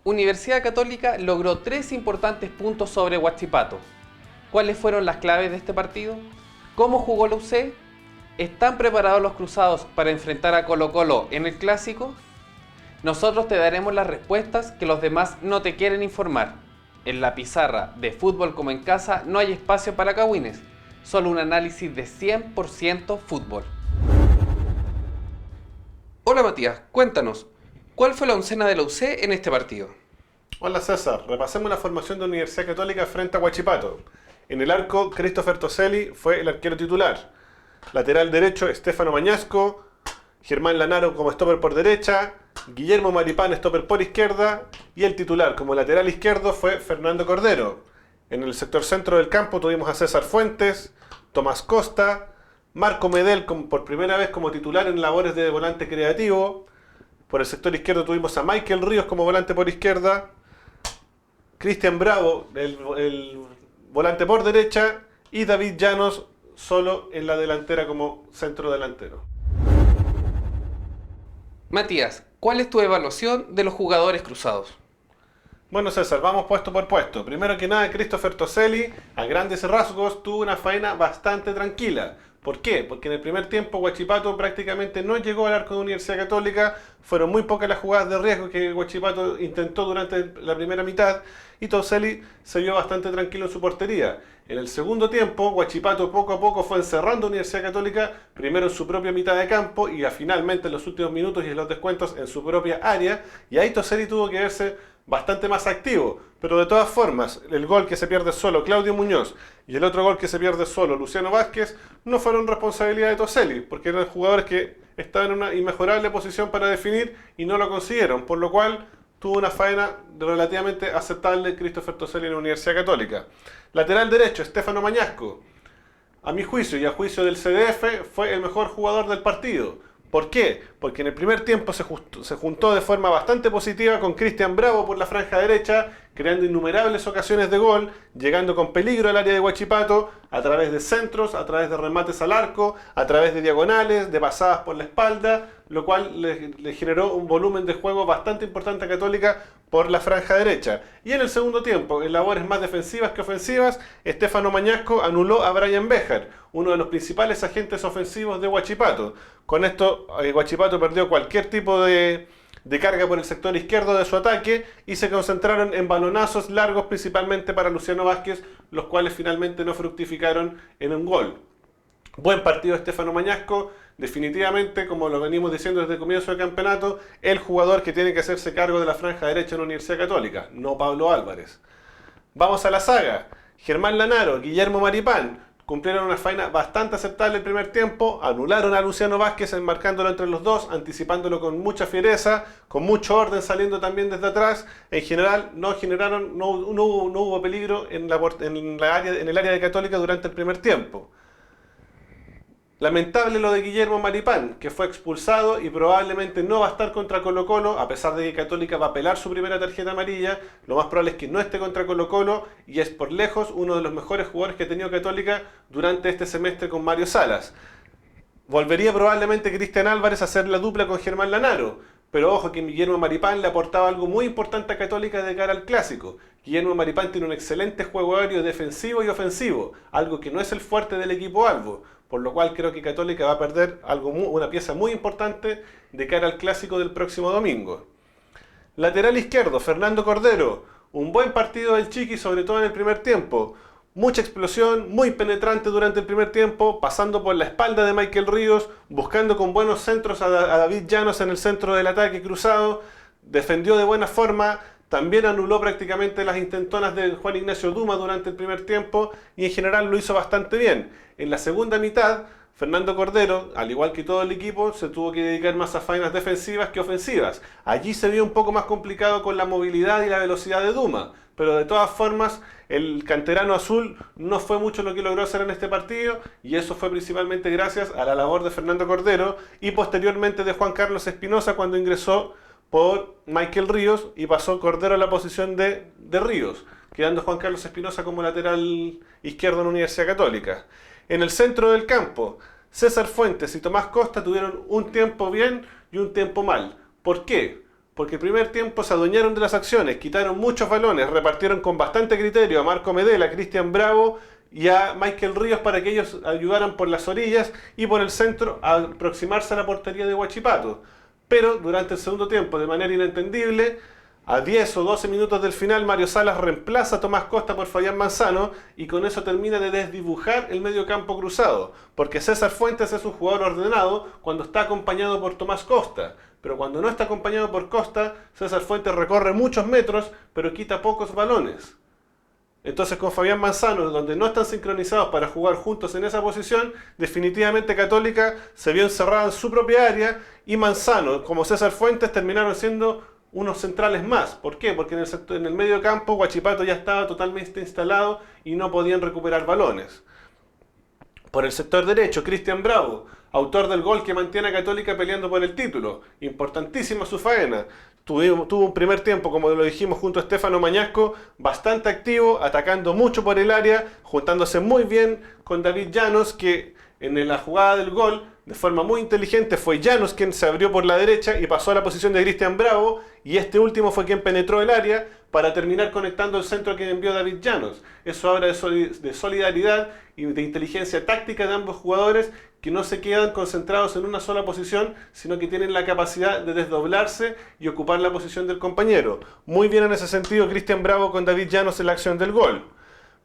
Universidad Católica logró 3 importantes puntos sobre Huachipato. ¿Cuáles fueron las claves de este partido? ¿Cómo jugó la UC? ¿Están preparados los cruzados para enfrentar a Colo-Colo en el Clásico? Nosotros te daremos las respuestas que los demás no te quieren informar. En la pizarra de Fútbol como en casa no hay espacio para cagüines, solo un análisis de 100% fútbol. Hola Matías, cuéntanos, ¿cuál fue la oncena de la UC en este partido? Hola César, repasemos la formación de Universidad Católica frente a Huachipato. En el arco, Christopher Toselli fue el arquero titular. Lateral derecho, Stefano Mañasco. Germán Lanaro como stopper por derecha. Guillermo Maripán, stopper por izquierda. Y el titular como lateral izquierdo fue Fernando Cordero. En el sector centro del campo tuvimos a César Fuentes, Tomás Costa, Marco Medel por primera vez como titular en labores de volante creativo. Por el sector izquierdo tuvimos a Michael Ríos como volante por izquierda. Cristian Bravo, el volante por derecha, y David Llanos solo en la delantera como centro delantero. Matías, ¿cuál es tu evaluación de los jugadores cruzados? Bueno César, vamos puesto por puesto. Primero que nada, Christopher Toselli, a grandes rasgos, tuvo una faena bastante tranquila. ¿Por qué? Porque en el primer tiempo Huachipato prácticamente no llegó al arco de Universidad Católica, fueron muy pocas las jugadas de riesgo que Huachipato intentó durante la primera mitad y Toselli se vio bastante tranquilo en su portería. En el segundo tiempo, Huachipato poco a poco fue encerrando a Universidad Católica, primero en su propia mitad de campo y finalmente en los últimos minutos y en los descuentos en su propia área, y ahí Toselli tuvo que verse bastante más activo, pero de todas formas, el gol que se pierde solo Claudio Muñoz y el otro gol que se pierde solo Luciano Vázquez no fueron responsabilidad de Toselli, porque eran jugadores que estaban en una inmejorable posición para definir y no lo consiguieron, por lo cual tuvo una faena relativamente aceptable Christopher Toselli en la Universidad Católica. Lateral derecho, Stefano Mañasco. A mi juicio y a juicio del CDF, fue el mejor jugador del partido. ¿Por qué? Porque en el primer tiempo se juntó de forma bastante positiva con Cristian Bravo por la franja derecha, creando innumerables ocasiones de gol, llegando con peligro al área de Huachipato, a través de centros, a través de remates al arco, a través de diagonales, de pasadas por la espalda, lo cual le generó un volumen de juego bastante importante a Católica por la franja derecha. Y en el segundo tiempo, en labores más defensivas que ofensivas, Stefano Mañasco anuló a Brian Bejar, uno de los principales agentes ofensivos de Huachipato. Con esto, Huachipato perdió cualquier tipo de carga por el sector izquierdo de su ataque y se concentraron en balonazos largos principalmente para Luciano Vázquez, los cuales finalmente no fructificaron en un gol. Buen partido de Stefano Mañasco, definitivamente, como lo venimos diciendo desde el comienzo del campeonato, el jugador que tiene que hacerse cargo de la franja derecha en la Universidad Católica, no Pablo Álvarez. Vamos a la saga. Germán Lanaro, Guillermo Maripán, cumplieron una faena bastante aceptable el primer tiempo, anularon a Luciano Vázquez enmarcándolo entre los dos, anticipándolo con mucha fiereza, con mucho orden saliendo también desde atrás. En general no hubo peligro en el área de Católica durante el primer tiempo. Lamentable lo de Guillermo Maripán, que fue expulsado y probablemente no va a estar contra Colo-Colo, a pesar de que Católica va a apelar su primera tarjeta amarilla. Lo más probable es que no esté contra Colo-Colo y es por lejos uno de los mejores jugadores que ha tenido Católica durante este semestre con Mario Salas. Volvería probablemente Cristian Álvarez a hacer la dupla con Germán Lanaro, pero ojo que Guillermo Maripán le aportaba algo muy importante a Católica de cara al Clásico. Guillermo Maripán tiene un excelente juego aéreo defensivo y ofensivo, algo que no es el fuerte del equipo albo, por lo cual creo que Católica va a perder una pieza muy importante de cara al Clásico del próximo domingo. Lateral izquierdo, Fernando Cordero, un buen partido del Chiqui, sobre todo en el primer tiempo. Mucha explosión, muy penetrante durante el primer tiempo, pasando por la espalda de Michael Ríos, buscando con buenos centros a David Llanos en el centro del ataque cruzado, defendió de buena forma, también anuló prácticamente las intentonas de Juan Ignacio Duma durante el primer tiempo y en general lo hizo bastante bien. En la segunda mitad, Fernando Cordero, al igual que todo el equipo, se tuvo que dedicar más a faenas defensivas que ofensivas. Allí se vio un poco más complicado con la movilidad y la velocidad de Duma, pero de todas formas el canterano azul no fue mucho lo que logró hacer en este partido y eso fue principalmente gracias a la labor de Fernando Cordero y posteriormente de Juan Carlos Espinosa cuando ingresó por Michael Ríos y pasó Cordero a la posición de Ríos, quedando Juan Carlos Espinosa como lateral izquierdo en la Universidad Católica. En el centro del campo, César Fuentes y Tomás Costa tuvieron un tiempo bien y un tiempo mal. ¿Por qué? Porque el primer tiempo se adueñaron de las acciones, quitaron muchos balones, repartieron con bastante criterio a Marco Medel, a Cristian Bravo y a Michael Ríos para que ellos ayudaran por las orillas y por el centro a aproximarse a la portería de Huachipato. Pero durante el segundo tiempo, de manera inentendible, a 10 o 12 minutos del final, Mario Salas reemplaza a Tomás Costa por Fabián Manzano y con eso termina de desdibujar el medio campo cruzado, porque César Fuentes es un jugador ordenado cuando está acompañado por Tomás Costa, pero cuando no está acompañado por Costa, César Fuentes recorre muchos metros, pero quita pocos balones. Entonces con Fabián Manzano, donde no están sincronizados para jugar juntos en esa posición, definitivamente Católica se vio encerrada en su propia área y Manzano, como César Fuentes, terminaron siendo unos centrales más. ¿Por qué? Porque en el medio campo Huachipato ya estaba totalmente instalado y no podían recuperar balones. Por el sector derecho, Cristian Bravo, autor del gol que mantiene a Católica peleando por el título. Importantísima su faena. Tuvo un primer tiempo, como lo dijimos, junto a Stefano Mañasco, bastante activo, atacando mucho por el área, juntándose muy bien con David Llanos, que en la jugada del gol, de forma muy inteligente, fue Llanos quien se abrió por la derecha y pasó a la posición de Cristian Bravo, y este último fue quien penetró el área para terminar conectando el centro que envió David Llanos. Eso habla de solidaridad y de inteligencia táctica de ambos jugadores, que no se quedan concentrados en una sola posición, sino que tienen la capacidad de desdoblarse y ocupar la posición del compañero. Muy bien en ese sentido Cristian Bravo con David Llanos en la acción del gol.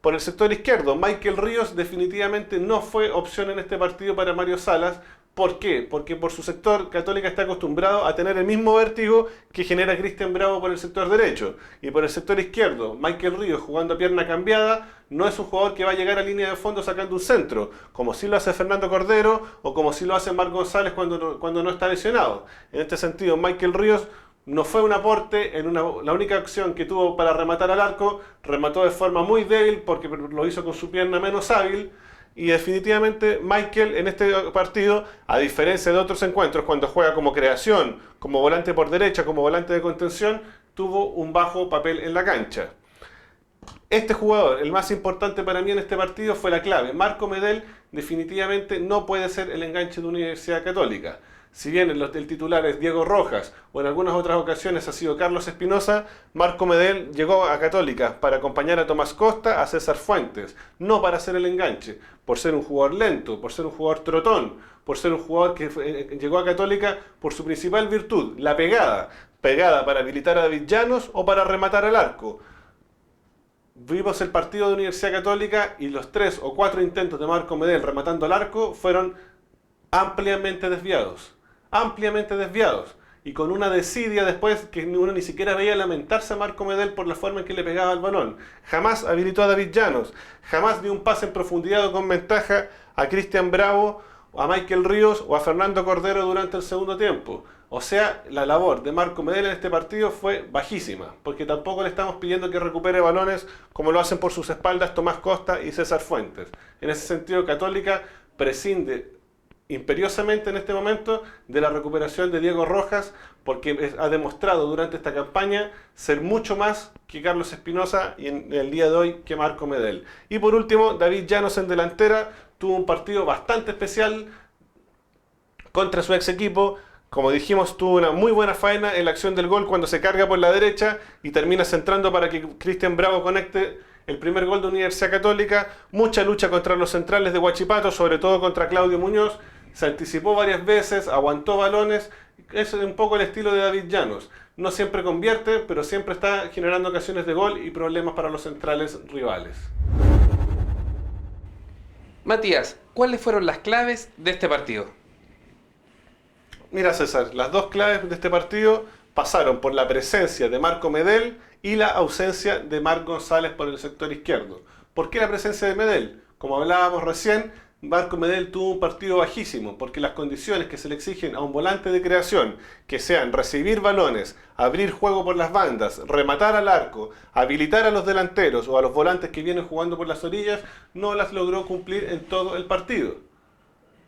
Por el sector izquierdo, Michael Ríos definitivamente no fue opción en este partido para Mario Salas. ¿Por qué? Porque por su sector Católica está acostumbrado a tener el mismo vértigo que genera Cristian Bravo por el sector derecho. Y por el sector izquierdo, Michael Ríos jugando a pierna cambiada no es un jugador que va a llegar a línea de fondo sacando un centro, como sí lo hace Fernando Cordero o como sí lo hace Marc González cuando no está lesionado. En este sentido, Michael Ríos no fue un aporte, la única acción que tuvo para rematar al arco, remató de forma muy débil porque lo hizo con su pierna menos hábil. Y definitivamente Michael en este partido, a diferencia de otros encuentros, cuando juega como creación, como volante por derecha, como volante de contención, tuvo un bajo papel en la cancha. Este jugador, el más importante para mí en este partido, fue la clave. Marco Medel definitivamente no puede ser el enganche de Universidad Católica. Si bien el titular es Diego Rojas o en algunas otras ocasiones ha sido Carlos Espinosa, Marco Medel llegó a Católica para acompañar a Tomás Costa, a César Fuentes, no para hacer el enganche, por ser un jugador lento, por ser un jugador trotón, por ser un jugador que llegó a Católica por su principal virtud, la pegada para habilitar a David Llanos o para rematar al arco. Vimos el partido de Universidad Católica y los 3 o 4 intentos de Marco Medel rematando al arco fueron ampliamente desviados, y con una desidia después que uno ni siquiera veía lamentarse a Marco Medel por la forma en que le pegaba el balón. Jamás habilitó a David Llanos, jamás dio un pase en profundidad o con ventaja a Cristian Bravo, a Michael Ríos o a Fernando Cordero durante el segundo tiempo. O sea, la labor de Marco Medel en este partido fue bajísima, porque tampoco le estamos pidiendo que recupere balones como lo hacen por sus espaldas Tomás Costa y César Fuentes. En ese sentido, Católica prescinde imperiosamente en este momento de la recuperación de Diego Rojas, porque ha demostrado durante esta campaña ser mucho más que Carlos Espinosa y en el día de hoy que Marco Medel. Y por último, David Llanos en delantera tuvo un partido bastante especial contra su ex equipo. Como dijimos, tuvo una muy buena faena en la acción del gol cuando se carga por la derecha y termina centrando para que Cristian Bravo conecte el primer gol de Universidad Católica. Mucha lucha contra los centrales de Huachipato, sobre todo contra Claudio Muñoz. Se anticipó varias veces, aguantó balones. Eso es un poco el estilo de David Llanos. No siempre convierte, pero siempre está generando ocasiones de gol y problemas para los centrales rivales. Matías, ¿cuáles fueron las claves de este partido? Mira, César, las dos claves de este partido pasaron por la presencia de Marco Medel y la ausencia de Marc González por el sector izquierdo. ¿Por qué la presencia de Medel? Como hablábamos recién, Marco Medel tuvo un partido bajísimo, porque las condiciones que se le exigen a un volante de creación, que sean recibir balones, abrir juego por las bandas, rematar al arco, habilitar a los delanteros o a los volantes que vienen jugando por las orillas, no las logró cumplir en todo el partido.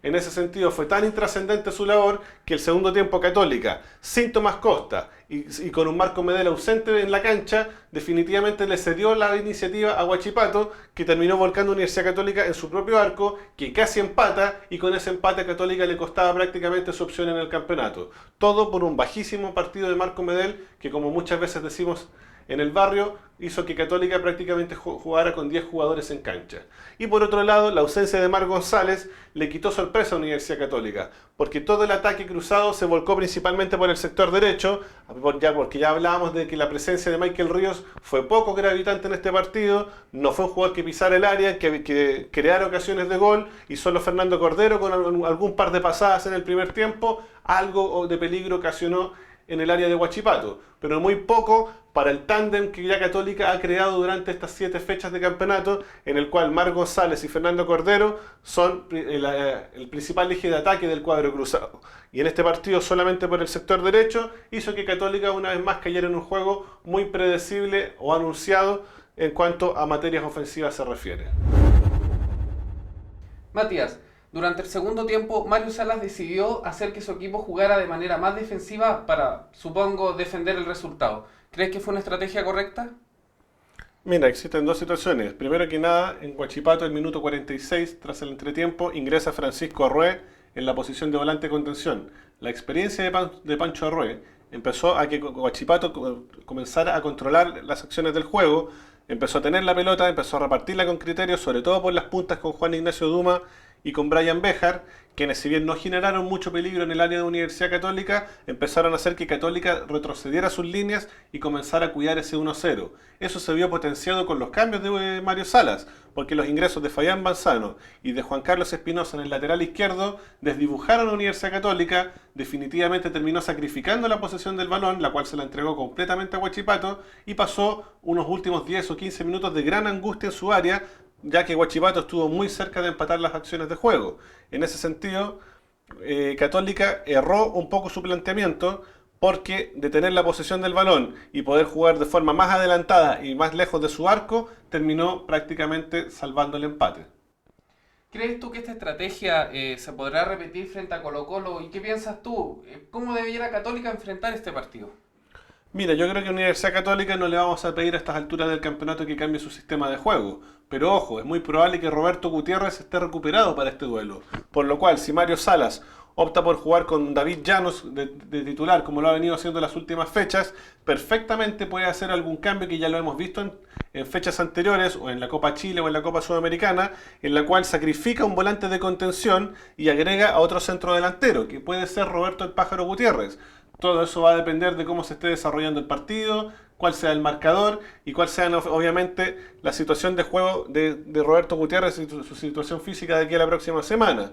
En ese sentido fue tan intrascendente su labor que el segundo tiempo Católica, sin Tomás Costa y con un Marco Medel ausente en la cancha, definitivamente le cedió la iniciativa a Huachipato, que terminó volcando Universidad Católica en su propio arco, que casi empata, y con ese empate a Católica le costaba prácticamente su opción en el campeonato. Todo por un bajísimo partido de Marco Medel, que como muchas veces decimos en el barrio, hizo que Católica prácticamente jugara con 10 jugadores en cancha. Y por otro lado, la ausencia de Mar González le quitó sorpresa a Universidad Católica, porque todo el ataque cruzado se volcó principalmente por el sector derecho, porque ya hablábamos de que la presencia de Michael Ríos fue poco gravitante en este partido, no fue un jugador que pisara el área, que creara ocasiones de gol, y solo Fernando Cordero con algún par de pasadas en el primer tiempo, algo de peligro ocasionó en el área de Huachipato, pero muy poco para el tándem que ya Católica ha creado durante estas 7 fechas de campeonato, en el cual Mar González y Fernando Cordero son el principal eje de ataque del cuadro cruzado. Y en este partido, solamente por el sector derecho, hizo que Católica una vez más cayera en un juego muy predecible o anunciado en cuanto a materias ofensivas se refiere. Matías, durante el segundo tiempo, Mario Salas decidió hacer que su equipo jugara de manera más defensiva para, supongo, defender el resultado. ¿Crees que fue una estrategia correcta? Mira, existen dos situaciones. Primero que nada, en Huachipato, el minuto 46, tras el entretiempo, ingresa Francisco Arrué en la posición de volante de contención. La experiencia de Pancho Arrué empezó a que Huachipato comenzara a controlar las acciones del juego, empezó a tener la pelota, empezó a repartirla con criterio, sobre todo por las puntas con Juan Ignacio Duma y con Brian Béjar, quienes si bien no generaron mucho peligro en el área de Universidad Católica, empezaron a hacer que Católica retrocediera sus líneas y comenzara a cuidar ese 1-0. Eso se vio potenciado con los cambios de Mario Salas, porque los ingresos de Fabián Manzano y de Juan Carlos Espinosa en el lateral izquierdo desdibujaron a Universidad Católica, definitivamente terminó sacrificando la posesión del balón, la cual se la entregó completamente a Huachipato, y pasó unos últimos 10 o 15 minutos de gran angustia en su área, ya que Huachipato estuvo muy cerca de empatar las acciones de juego. En ese sentido, Católica erró un poco su planteamiento, porque de tener la posesión del balón y poder jugar de forma más adelantada y más lejos de su arco, terminó prácticamente salvando el empate. ¿Crees tú que esta estrategia se podrá repetir frente a Colo-Colo? ¿Y qué piensas tú? ¿Cómo debiera Católica enfrentar este partido? Mira, yo creo que a Universidad Católica no le vamos a pedir a estas alturas del campeonato que cambie su sistema de juego. Pero ojo, es muy probable que Roberto Gutiérrez esté recuperado para este duelo. Por lo cual, si Mario Salas opta por jugar con David Llanos de titular, como lo ha venido haciendo en las últimas fechas, perfectamente puede hacer algún cambio que ya lo hemos visto en fechas anteriores, o en la Copa Chile o en la Copa Sudamericana, en la cual sacrifica un volante de contención y agrega a otro centrodelantero, que puede ser Roberto el Pájaro Gutiérrez. Todo eso va a depender de cómo se esté desarrollando el partido, cuál sea el marcador y cuál sea obviamente la situación de juego de Roberto Gutiérrez y su situación física de aquí a la próxima semana.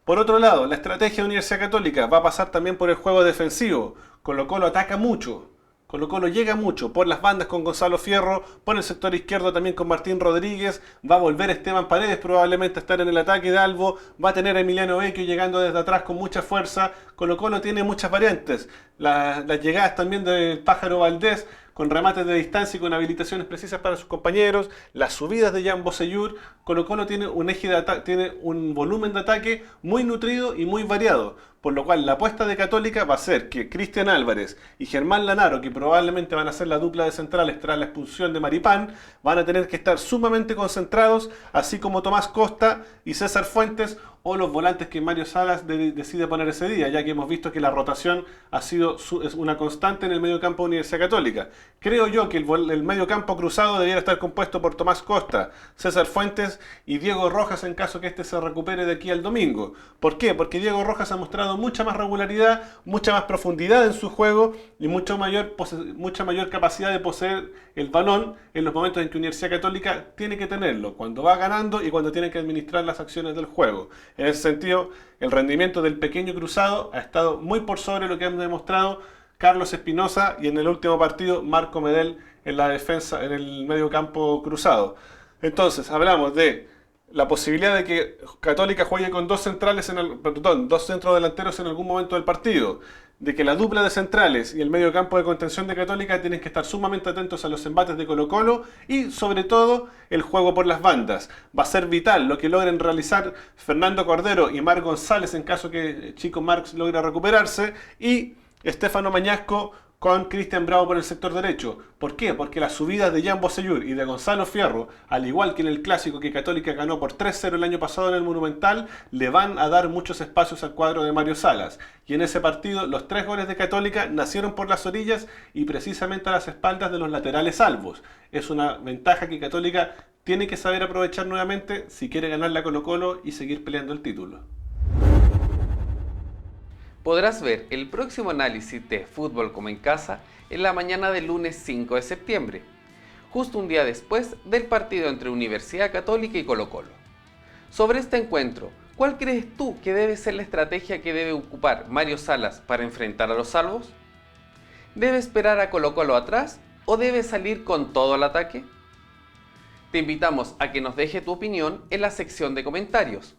Por otro lado, la estrategia de Universidad Católica va a pasar también por el juego defensivo. Colo-Colo ataca mucho, Colo-Colo llega mucho por las bandas con Gonzalo Fierro, por el sector izquierdo también con Martín Rodríguez, va a volver Esteban Paredes probablemente a estar en el ataque de Albo, va a tener a Emiliano Vecchio llegando desde atrás con mucha fuerza. Colo-Colo tiene muchas variantes, las llegadas también del Pájaro Valdés, con remates de distancia y con habilitaciones precisas para sus compañeros, las subidas de Jan Bosellur. Colo-Colo tiene un eje de tiene un volumen de ataque muy nutrido y muy variado, por lo cual la apuesta de Católica va a ser que Cristian Álvarez y Germán Lanaro, que probablemente van a ser la dupla de centrales tras la expulsión de Maripán, van a tener que estar sumamente concentrados, así como Tomás Costa y César Fuentes, o los volantes que Mario Salas decide poner ese día, ya que hemos visto que la rotación ha sido es una constante en el mediocampo de Universidad Católica. Creo yo que el mediocampo cruzado debiera estar compuesto por Tomás Costa, César Fuentes y Diego Rojas, en caso que este se recupere de aquí al domingo. ¿Por qué? Porque Diego Rojas ha mostrado mucha más regularidad, mucha más profundidad en su juego y mucha mayor capacidad de poseer el balón en los momentos en que Universidad Católica tiene que tenerlo, cuando va ganando y cuando tiene que administrar las acciones del juego. En ese sentido, el rendimiento del pequeño cruzado ha estado muy por sobre lo que han demostrado Carlos Espinosa y en el último partido Marco Medel en la defensa, en el medio campo cruzado. Entonces, hablamos de la posibilidad de que Católica juegue con dos dos centros delanteros en algún momento del partido, de que la dupla de centrales y el medio campo de contención de Católica tienen que estar sumamente atentos a los embates de Colo-Colo y sobre todo el juego por las bandas. Va a ser vital lo que logren realizar Fernando Cordero y Marc González en caso que Chico Marx logre recuperarse y Estefano Mañasco con Cristian Bravo por el sector derecho. ¿Por qué? Porque las subidas de Jan Bosellur y de Gonzalo Fierro, al igual que en el clásico que Católica ganó por 3-0 el año pasado en el Monumental, le van a dar muchos espacios al cuadro de Mario Salas. Y en ese partido los 3 goles de Católica nacieron por las orillas y precisamente a las espaldas de los laterales salvos. Es una ventaja que Católica tiene que saber aprovechar nuevamente si quiere ganar la Colo-Colo y seguir peleando el título. Podrás ver el próximo análisis de Fútbol como en casa en la mañana del lunes 5 de septiembre, justo un día después del partido entre Universidad Católica y Colo-Colo. Sobre este encuentro, ¿cuál crees tú que debe ser la estrategia que debe ocupar Mario Salas para enfrentar a los salvos? ¿Debe esperar a Colo-Colo atrás o debe salir con todo al ataque? Te invitamos a que nos deje tu opinión en la sección de comentarios.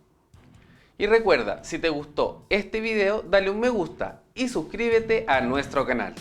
Y recuerda, si te gustó este video, dale un me gusta y suscríbete a nuestro canal.